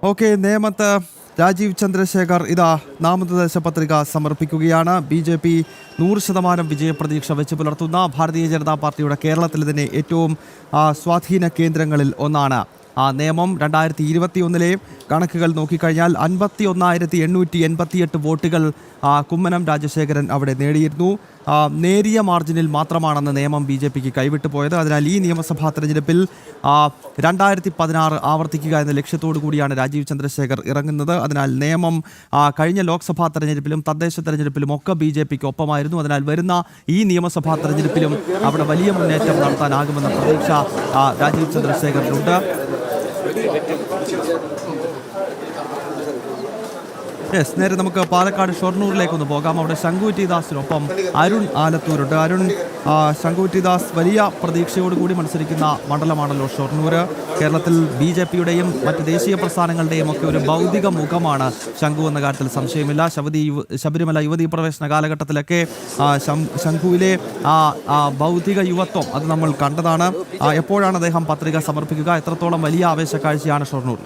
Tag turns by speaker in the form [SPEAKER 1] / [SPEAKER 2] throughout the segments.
[SPEAKER 1] Okay, നേമത്ത് രാജീവ് ചന്ദ്രശേഖർ ഇതാ നാമനിർദ്ദേശ പത്രിക സമർപ്പിക്കുകയാണ്. BJP 100% വിജയപ്രതീക്ഷ വെച്ച് പുലർത്തുന്ന ഭാരതീയ ജനതാ പാർട്ടിയുടെ കേരളത്തിലെ തന്നെ ഏറ്റവും സ്വാധീന കേന്ദ്രങ്ങളിൽ ഒന്നാണ് നേമം. 2021 കണക്കുകൾ നോക്കിക്കഴിഞ്ഞാൽ 51,888 വോട്ടുകൾ കുമ്മനം രാജശേഖരൻ അവിടെ നേടിയിരുന്നു. നേരിയ മാർജിനിൽ മാത്രമാണെന്ന് നേമം BJPക്ക് കൈവിട്ടു പോയത്. അതിനാൽ ഈ നിയമസഭാ തെരഞ്ഞെടുപ്പിൽ 2016 ആവർത്തിക്കുക എന്ന ലക്ഷ്യത്തോടു കൂടിയാണ് രാജീവ് ചന്ദ്രശേഖർ ഇറങ്ങുന്നത്. അതിനാൽ നേമം കഴിഞ്ഞ ലോക്സഭാ തെരഞ്ഞെടുപ്പിലും തദ്ദേശ തെരഞ്ഞെടുപ്പിലും ഒക്കെ BJPക്ക് ഒപ്പമായിരുന്നു. അതിനാൽ വരുന്ന ഈ നിയമസഭാ തെരഞ്ഞെടുപ്പിലും അവിടെ വലിയ മുന്നേറ്റം നടത്താനാകുമെന്ന പ്രതീക്ഷ രാജീവ് ചന്ദ്രശേഖറിനുണ്ട്. നേരെ നമുക്ക് പാലക്കാട് ഷൊർണൂരിലേക്കൊന്ന് പോകാം. അവിടെ ശംഖു ടി ദാസിനൊപ്പം അരുൺ ആലത്തൂരുണ്ട്. അരുൺ, ശംഖു ടി ദാസ് വലിയ പ്രതീക്ഷയോടുകൂടി മത്സരിക്കുന്ന മണ്ഡലമാണല്ലോ ഷൊർണൂർ. കേരളത്തിൽ BJPയുടെയും മറ്റ് ദേശീയ പ്രസ്ഥാനങ്ങളുടെയും ഒക്കെ ഒരു ഭൗതിക മുഖമാണ് ശംഖു എന്ന കാര്യത്തിൽ സംശയമില്ല. ശബരിമല യുവതീ പ്രവേശന കാലഘട്ടത്തിലൊക്കെ ശംഖുവിലെ ഭൗതിക യുവത്വം അത് നമ്മൾ കണ്ടതാണ്. എപ്പോഴാണ് അദ്ദേഹം പത്രിക സമർപ്പിക്കുക? എത്രത്തോളം വലിയ ആവേശക്കാഴ്ചയാണ് ഷൊർണൂർ?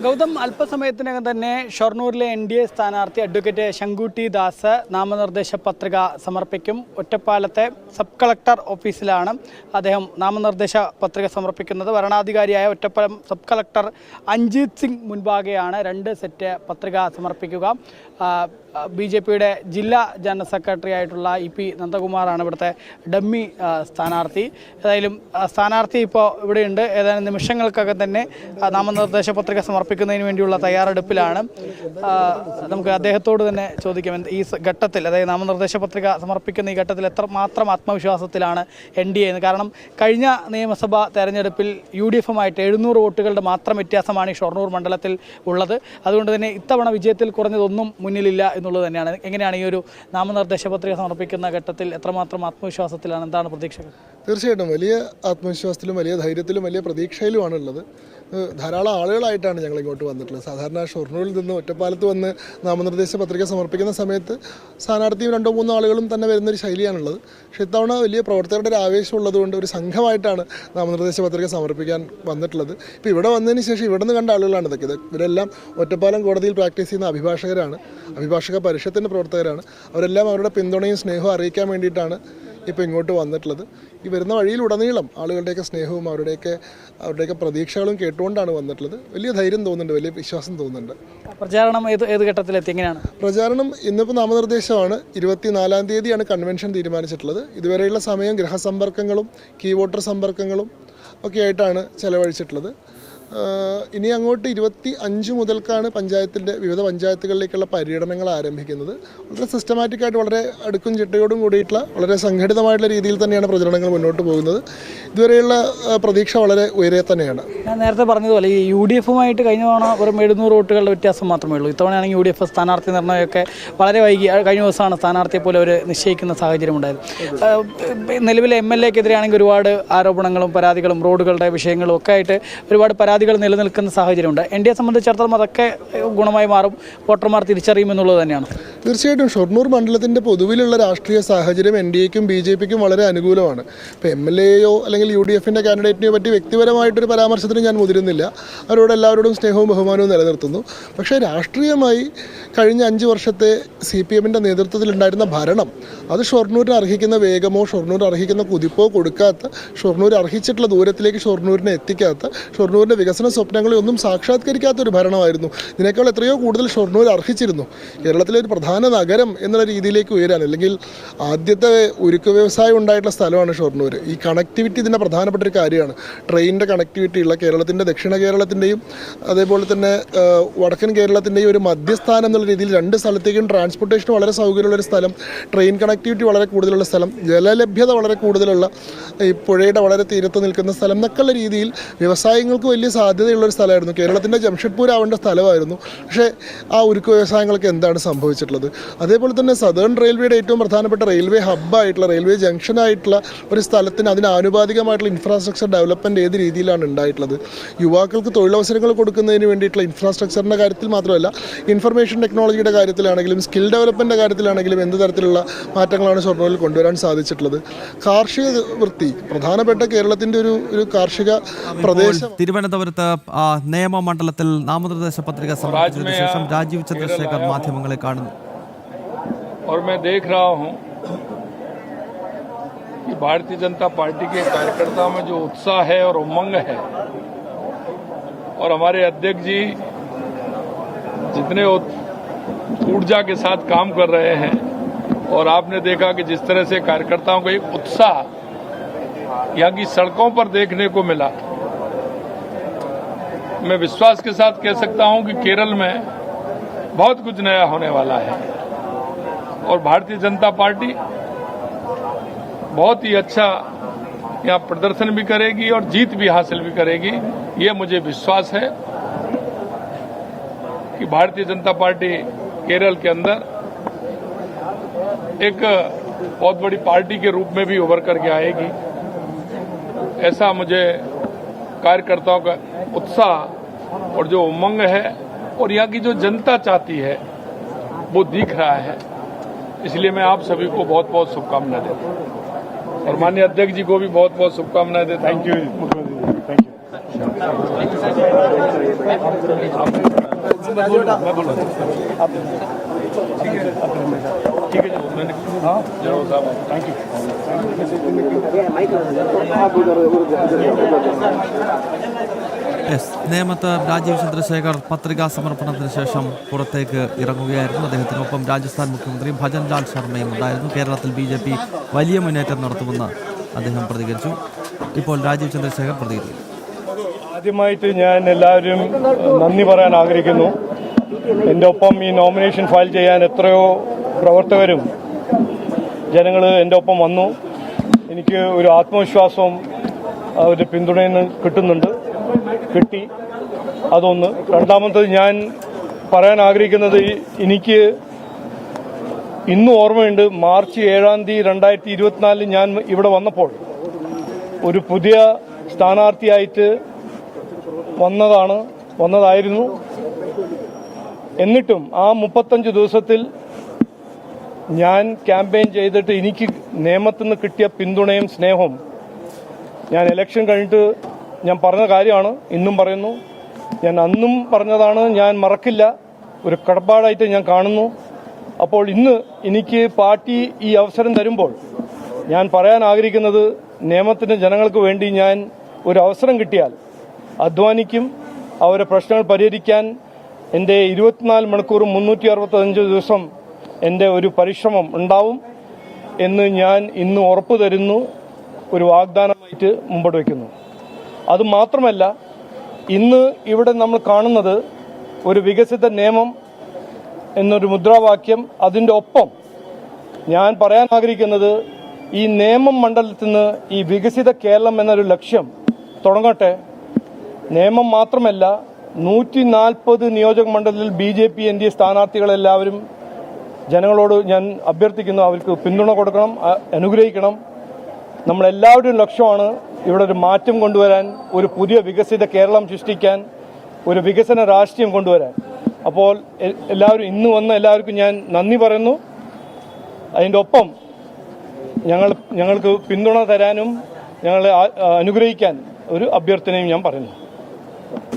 [SPEAKER 2] ഗൗതം, അല്പസമയത്തിനകം തന്നെ ഷൊർണൂരിലെ NDA സ്ഥാനാർത്ഥി അഡ്വക്കേറ്റ് ശംഖു ടി ദാസ് നാമനിർദ്ദേശ പത്രിക സമർപ്പിക്കും. ഒറ്റപ്പാലത്തെ സബ് കളക്ടർ ഓഫീസിലാണ് അദ്ദേഹം നാമനിർദ്ദേശ പത്രിക സമർപ്പിക്കുന്നത്. വരണാധികാരിയായ ഒറ്റപ്പാലം സബ് കളക്ടർ അഞ്ജിത് സിംഗ് മുൻപാകെയാണ് 2 സെറ്റ് പത്രിക സമർപ്പിക്കുക. BJPയുടെ ജില്ലാ ജനറൽ സെക്രട്ടറി ആയിട്ടുള്ള EP നന്ദകുമാറാണ് ഇവിടുത്തെ ഡമ്മി സ്ഥാനാർത്ഥി. ഏതായാലും സ്ഥാനാർത്ഥി ഇപ്പോൾ ഇവിടെയുണ്ട്. ഏതാനും നിമിഷങ്ങൾക്കകം തന്നെ നാമനിർദ്ദേശ പത്രിക സമർപ്പിക്കുന്നതിന് വേണ്ടിയുള്ള തയ്യാറെടുപ്പിലാണ്. നമുക്ക് അദ്ദേഹത്തോട് തന്നെ ചോദിക്കാം, ഈ ഘട്ടത്തിൽ, അതായത് നാമനിർദ്ദേശ പത്രിക സമർപ്പിക്കുന്ന ഈ ഘട്ടത്തിൽ എത്രമാത്രം ആത്മവിശ്വാസത്തിലാണ് NDA എന്ന്? കാരണം കഴിഞ്ഞ നിയമസഭാ തെരഞ്ഞെടുപ്പിൽ UDF-ഉമായിട്ട് 700 വോട്ടുകളുടെ മാത്രം വ്യത്യാസമാണ് ഈ ഷൊർണൂർ മണ്ഡലത്തിൽ ഉള്ളത്. അതുകൊണ്ട് തന്നെ ഇത്തവണ വിജയത്തിൽ കുറഞ്ഞതൊന്നും മുന്നിലില്ല എന്നുള്ളത് തന്നെയാണ്. എങ്ങനെയാണ് ഈ ഒരു നാമനിർദ്ദേശ പത്രിക സമർപ്പിക്കുന്ന ഘട്ടത്തിൽ എത്രമാത്രം ആത്മവിശ്വാസത്തിലാണ്? എന്താണ് പ്രതീക്ഷകൾ?
[SPEAKER 3] തീർച്ചയായിട്ടും വലിയ ആത്മവിശ്വാസത്തിലും വലിയ ധൈര്യത്തിലും വലിയ പ്രതീക്ഷയിലുമാണ് ഉള്ളത്. ധാരാളം ആളുകളായിട്ടാണ് ഞങ്ങൾ ഇങ്ങോട്ട് വന്നിട്ടുള്ളത്. സാധാരണ ഷൊർണൂരിൽ നിന്ന് ഒറ്റപ്പാലത്ത് വന്ന് നാമനിർദ്ദേശ പത്രിക സമർപ്പിക്കുന്ന സമയത്ത് സ്ഥാനാർത്ഥിയും 2-3 ആളുകളും തന്നെ വരുന്നൊരു ശൈലിയാണുള്ളത്. പക്ഷേ ഇത്തവണ വലിയ പ്രവർത്തകരുടെ ഒരു ആവേശം ഉള്ളതുകൊണ്ട് ഒരു സംഘമായിട്ടാണ് നാമനിർദ്ദേശ പത്രിക സമർപ്പിക്കാൻ വന്നിട്ടുള്ളത്. ഇപ്പോൾ ഇവിടെ വന്നതിന് ശേഷം ഇവിടെ നിന്ന് കണ്ട ആളുകളാണ് ഇതൊക്കെ. ഇവരെല്ലാം ഒറ്റപ്പാലം കോടതിയിൽ പ്രാക്ടീസ് ചെയ്യുന്ന അഭിഭാഷകരാണ്, അഭിഭാഷക പരിഷത്തിൻ്റെ പ്രവർത്തകരാണ്. അവരെല്ലാം അവരുടെ പിന്തുണയും സ്നേഹവും അറിയിക്കാൻ വേണ്ടിയിട്ടാണ് ഇപ്പോൾ ഇങ്ങോട്ട് വന്നിട്ടുള്ളത്. ഈ വരുന്ന വഴിയിലുടനീളം ആളുകളുടെയൊക്കെ സ്നേഹവും അവരുടെയൊക്കെ പ്രതീക്ഷകളും കേട്ടുകൊണ്ടാണ് വന്നിട്ടുള്ളത്. വലിയ ധൈര്യം തോന്നുന്നുണ്ട്, വലിയ വിശ്വാസം തോന്നുന്നുണ്ട്.
[SPEAKER 2] പ്രചാരണം ഏത് ഘട്ടത്തിലെത്തി? എങ്ങനെയാണ്
[SPEAKER 3] പ്രചാരണം? ഇന്നിപ്പോൾ നാമനിർദ്ദേശമാണ്. 24-ാം തീയതിയാണ് കൺവെൻഷൻ തീരുമാനിച്ചിട്ടുള്ളത്. ഇതുവരെയുള്ള സമയം ഗൃഹസമ്പർക്കങ്ങളും കീ വോട്ടർ സമ്പർക്കങ്ങളും ഒക്കെ ആയിട്ടാണ് ചെലവഴിച്ചിട്ടുള്ളത്. ഇനി അങ്ങോട്ട് 25 മുതൽക്കാണ് വിവിധ പഞ്ചായത്തുകളിലേക്കുള്ള പര്യടനങ്ങൾ ആരംഭിക്കുന്നത്. വളരെ സിസ്റ്റമാറ്റിക്കായിട്ട്, വളരെ അടുക്കും ചിട്ടയോടും കൂടിയിട്ടുള്ള വളരെ സംഘടിതമായിട്ടുള്ള രീതിയിൽ തന്നെയാണ് പ്രചരണങ്ങൾ മുന്നോട്ട് പോകുന്നത്. ഇതുവരെയുള്ള പ്രതീക്ഷ വളരെ ഉയരെ തന്നെയാണ്.
[SPEAKER 2] ഞാൻ നേരത്തെ പറഞ്ഞതുപോലെ ഈ UDF-ഉമായിട്ട് കഴിഞ്ഞ തവണ വെറും 700 വോട്ടുകളുടെ വ്യത്യാസം മാത്രമേ ഉള്ളൂ. ഇത്തവണയാണെങ്കിൽ UDF സ്ഥാനാർത്ഥി നിർണ്ണയമൊക്കെ വളരെ വൈകി. കഴിഞ്ഞ ദിവസമാണ് സ്ഥാനാർത്ഥിയെ പോലെ അവർ നിശ്ചയിക്കുന്ന സാഹചര്യം ഉണ്ടായത്. നിലവിലെ MLA-ക്കെതിരെയാണെങ്കിൽ ഒരുപാട് ആരോപണങ്ങളും പരാതികളും റോഡുകളുടെ വിഷയങ്ങളും ഒക്കെ ആയിട്ട് ഒരുപാട് പരാതികൾ നിലനിൽക്കുന്ന സാഹചര്യമുണ്ട്. NDA സംബന്ധിച്ചിടത്തോളം അതൊക്കെ ഗുണമായി മാറും, വോട്ടർമാർ തിരിച്ചറിയുമെന്നുള്ളത് തന്നെയാണ്.
[SPEAKER 3] തീർച്ചയായിട്ടും ഷൊർണൂർ മണ്ഡലത്തിൻ്റെ പൊതുവിലുള്ള രാഷ്ട്രീയ സാഹചര്യം NDA-ക്കും BJPക്കും വളരെ അനുകൂലമാണ്. ഇപ്പോൾ MLA-യോ അല്ലെങ്കിൽ UDF-ൻ്റെ കാൻഡിഡേറ്റിനെയോ പറ്റി വ്യക്തിപരമായിട്ടൊരു പരാമർശത്തിന് ഞാൻ മുതിരുന്നില്ല. അവരോട് എല്ലാവരോടും സ്നേഹവും ബഹുമാനവും നിലനിർത്തുന്നു. പക്ഷേ രാഷ്ട്രീയമായി കഴിഞ്ഞ 5 വർഷത്തെ CPM-ൻ്റെ നേതൃത്വത്തിലുണ്ടായിരുന്ന ഭരണം അത് ഷൊർണൂരിന് അർഹിക്കുന്ന വേഗമോ ഷൊർണൂർ അർഹിക്കുന്ന കുതിപ്പോ കൊടുക്കാത്ത, ഷൊർണൂർ അർഹിച്ചിട്ടുള്ള ദൂരത്തിലേക്ക് ഷൊർണൂരിനെ എത്തിക്കാത്ത, ഷൊർണൂരിൻ്റെ വികസന സ്വപ്നങ്ങളെ ഒന്നും സാക്ഷാത്കരിക്കാത്ത ഒരു ഭരണമായിരുന്നു. ഇതിനേക്കാൾ എത്രയോ കൂടുതൽ ഷൊർണൂർ അർഹിച്ചിരുന്നു. കേരളത്തിലെ ഒരു പ്രധാന നഗരം എന്നുള്ള രീതിയിലേക്ക് ഉയരാൻ, അല്ലെങ്കിൽ ആദ്യത്തെ ഉരുക്ക് വ്യവസായം ഉണ്ടായിട്ടുള്ള സ്ഥലമാണ് ഷൊർണൂർ. ഈ കണക്ടിവിറ്റി ഇതിൻ്റെ പ്രധാനപ്പെട്ട ഒരു കാര്യമാണ്. ട്രെയിനിൻ്റെ കണക്ടിവിറ്റി ഉള്ള കേരളത്തിൻ്റെ ദക്ഷിണ കേരളത്തിൻ്റെയും അതേപോലെ തന്നെ വടക്കൻ കേരളത്തിൻ്റെയും ഒരു മധ്യസ്ഥാനം എന്നുള്ള രീതിയിൽ 2 സ്ഥലത്തേക്കും ട്രാൻസ്പോർട്ടേഷൻ വളരെ സൗകര്യമുള്ളൊരു സ്ഥലം, ട്രെയിൻ കണക്ടിവിറ്റി വളരെ കൂടുതലുള്ള സ്ഥലം, ജലലഭ്യത വളരെ കൂടുതലുള്ള, ഈ പുഴയുടെ വളരെ തീരത്ത് നിൽക്കുന്ന സ്ഥലം എന്നൊക്കെയുള്ള രീതിയിൽ വ്യവസായങ്ങൾക്ക് വലിയ സാധ്യതയുള്ളൊരു സ്ഥലമായിരുന്നു. കേരളത്തിൻ്റെ ജംഷഡ്പൂർ ആവേണ്ട സ്ഥലമായിരുന്നു. പക്ഷേ ആ ഉരുക്ക് വ്യവസായങ്ങൾക്ക് എന്താണ് സംഭവിച്ചിട്ടുള്ളത്? ഉണ്ടായിട്ടുള്ളത്. അതേപോലെ തന്നെ സദേൺ റെയിൽവേയുടെ ഏറ്റവും പ്രധാനപ്പെട്ട റെയിൽവേ ഹബ്ബായിട്ടുള്ള റെയിൽവേ ജംഗ്ഷനായിട്ടുള്ള ഒരു സ്ഥലത്തിന് അതിന് ആനുപാതികമായിട്ടുള്ള ഇൻഫ്രാസ്ട്രക്ചർ ഡെവലപ്മെൻറ്റ് ഏത് രീതിയിലാണ് ഉണ്ടായിട്ടുള്ളത്. യുവാക്കൾക്ക് തൊഴിലവസരങ്ങൾ കൊടുക്കുന്നതിന് വേണ്ടിയിട്ടുള്ള ഇൻഫ്രാസ്ട്രക്ചറിൻ്റെ കാര്യത്തിൽ മാത്രമല്ല, ഇൻഫർമേഷൻ ടെക്നോളജിയുടെ കാര്യത്തിലാണെങ്കിലും സ്കിൽ ഡെവലപ്മെൻറ്റിൻ്റെ കാര്യത്തിലാണെങ്കിലും എന്ത് തരത്തിലുള്ള മാറ്റങ്ങളാണ് ഷൊർണൂരിൽ കൊണ്ടുവരാൻ സാധിച്ചിട്ടുള്ളത്. കാർഷിക വൃത്തി പ്രധാനപ്പെട്ട കേരളത്തിൻ്റെ ഒരു കാർഷിക പ്രദേശം.
[SPEAKER 1] തിരുവനന്തപുരത്ത് നിയമമണ്ഡലത്തിൽ നാമനിർദ്ദേശ പത്രിക സമർപ്പിച്ചതിനു ശേഷം രാജീവ് ചന്ദ്രശേഖർ മാധ്യമങ്ങളെ കാണുന്നു.
[SPEAKER 4] और मैं देख रहा हूं कि भारतीय जनता पार्टी के कार्यकर्ताओं में जो उत्साह है और उमंग है, और हमारे अध्यक्ष जी जितने ऊर्जा के साथ काम कर रहे हैं, और आपने देखा कि जिस तरह से कार्यकर्ताओं का एक उत्साह यहाँ की सड़कों पर देखने को मिला, मैं विश्वास के साथ कह सकता हूं कि केरल में बहुत कुछ नया होने वाला है और भारतीय जनता पार्टी बहुत ही अच्छा यहाँ प्रदर्शन भी करेगी और जीत भी हासिल भी करेगी. ये मुझे विश्वास है कि भारतीय जनता पार्टी केरल के अंदर एक बहुत बड़ी पार्टी के रूप में भी उभर करके आएगी. ऐसा मुझे कार्यकर्ताओं का उत्साह और जो उमंग है और यहाँ की जो जनता चाहती है वो दिख रहा है. इसलिए मैं आप सभी को बहुत बहुत शुभकामनाएं देता हूँ और माननीय अध्यक्ष जी को भी बहुत बहुत शुभकामनाएं देता हूँ. थैंक यू मुख्यमंत्री ठीक है मैंने जरूर साहब थैंक यू.
[SPEAKER 1] നേമത്ത് രാജീവ് ചന്ദ്രശേഖർ പത്രികാ സമർപ്പണത്തിന് ശേഷം പുറത്തേക്ക് ഇറങ്ങുകയായിരുന്നു. അദ്ദേഹത്തിനൊപ്പം രാജസ്ഥാൻ മുഖ്യമന്ത്രി ഭജൻലാൽ ശർമ്മയും ഉണ്ടായിരുന്നു. കേരളത്തിൽ BJP വലിയ മുന്നേറ്റം നടത്തുമെന്ന് അദ്ദേഹം പ്രതികരിച്ചു. ഇപ്പോൾ രാജീവ് ചന്ദ്രശേഖർ പ്രതികരിക്കും.
[SPEAKER 5] ആദ്യമായിട്ട് ഞാൻ എല്ലാവരും നന്ദി പറയാൻ ആഗ്രഹിക്കുന്നു. എൻ്റെ ഒപ്പം ഈ നോമിനേഷൻ ഫയൽ ചെയ്യാൻ എത്രയോ പ്രവർത്തകരും ജനങ്ങൾ എൻ്റെ ഒപ്പം വന്നു. എനിക്ക് ഒരു ആത്മവിശ്വാസവും അവരുടെ പിന്തുണയിൽ നിന്ന് കിട്ടി. അതൊന്ന്. രണ്ടാമത്തത് ഞാൻ പറയാൻ ആഗ്രഹിക്കുന്നത്, എനിക്ക് ഇന്നും ഓർമ്മയുണ്ട്, മാർച്ച് 7 2024 ഞാൻ ഇവിടെ വന്നപ്പോൾ ഒരു പുതിയ സ്ഥാനാർത്ഥിയായിട്ട് വന്നതായിരുന്നു. എന്നിട്ടും ആ 35 ദിവസത്തിൽ ഞാൻ ക്യാമ്പയിൻ ചെയ്തിട്ട് എനിക്ക് നേമത്തിൽ നിന്ന് കിട്ടിയ പിന്തുണയും സ്നേഹവും ഞാൻ ഇലക്ഷൻ കഴിഞ്ഞിട്ട് ഞാൻ പറഞ്ഞ കാര്യമാണ്, ഇന്നും പറയുന്നു. ഞാൻ അന്നും പറഞ്ഞതാണ്, ഞാൻ മറക്കില്ല. ഒരു കടപ്പാടായിട്ട് ഞാൻ കാണുന്നു. അപ്പോൾ ഇന്ന് എനിക്ക് പാർട്ടി ഈ അവസരം തരുമ്പോൾ ഞാൻ പറയാൻ ആഗ്രഹിക്കുന്നത്, നേമത്തിൻ്റെ ജനങ്ങൾക്ക് വേണ്ടി ഞാൻ ഒരു അവസരം കിട്ടിയാൽ അധ്വാനിക്കും. അവരുടെ പ്രശ്നങ്ങൾ പരിഹരിക്കാൻ എൻ്റെ 24 മണിക്കൂറും 365 ദിവസം എൻ്റെ ഒരു പരിശ്രമം ഉണ്ടാവും എന്ന് ഞാൻ ഇന്ന് ഉറപ്പു തരുന്നു, ഒരു വാഗ്ദാനമായിട്ട് മുമ്പോട്ട് വയ്ക്കുന്നു. അതുമാത്രമല്ല, ഇന്ന് ഇവിടെ നമ്മൾ കാണുന്നത് ഒരു വികസിത നിയമം എന്നൊരു മുദ്രാവാക്യം. അതിൻ്റെ ഒപ്പം ഞാൻ പറയാൻ ആഗ്രഹിക്കുന്നത്, ഈ നേമം മണ്ഡലത്തിൽ നിന്ന് ഈ വികസിത കേരളം എന്നൊരു ലക്ഷ്യം തുടങ്ങട്ടെ. നേമം മാത്രമല്ല, 140 നിയോജക മണ്ഡലത്തിൽ BJP NDA സ്ഥാനാർത്ഥികളെല്ലാവരും ജനങ്ങളോട് ഞാൻ അഭ്യർത്ഥിക്കുന്നു, അവർക്ക് പിന്തുണ കൊടുക്കണം, അനുഗ്രഹിക്കണം. നമ്മളെല്ലാവരുടെയും ലക്ഷ്യമാണ് ഇവിടെ ഒരു മാറ്റം കൊണ്ടുവരാൻ, ഒരു പുതിയ വികസിത കേരളം സൃഷ്ടിക്കാൻ, ഒരു വികസന രാഷ്ട്രീയം കൊണ്ടുവരാൻ. അപ്പോൾ എല്ലാവരും ഇന്ന് വന്ന എല്ലാവർക്കും ഞാൻ നന്ദി പറയുന്നു. അതിൻ്റെ ഒപ്പം ഞങ്ങൾക്ക് പിന്തുണ തരാനും ഞങ്ങളെ അനുഗ്രഹിക്കാൻ ഒരു അഭ്യർത്ഥനയും ഞാൻ പറയുന്നു.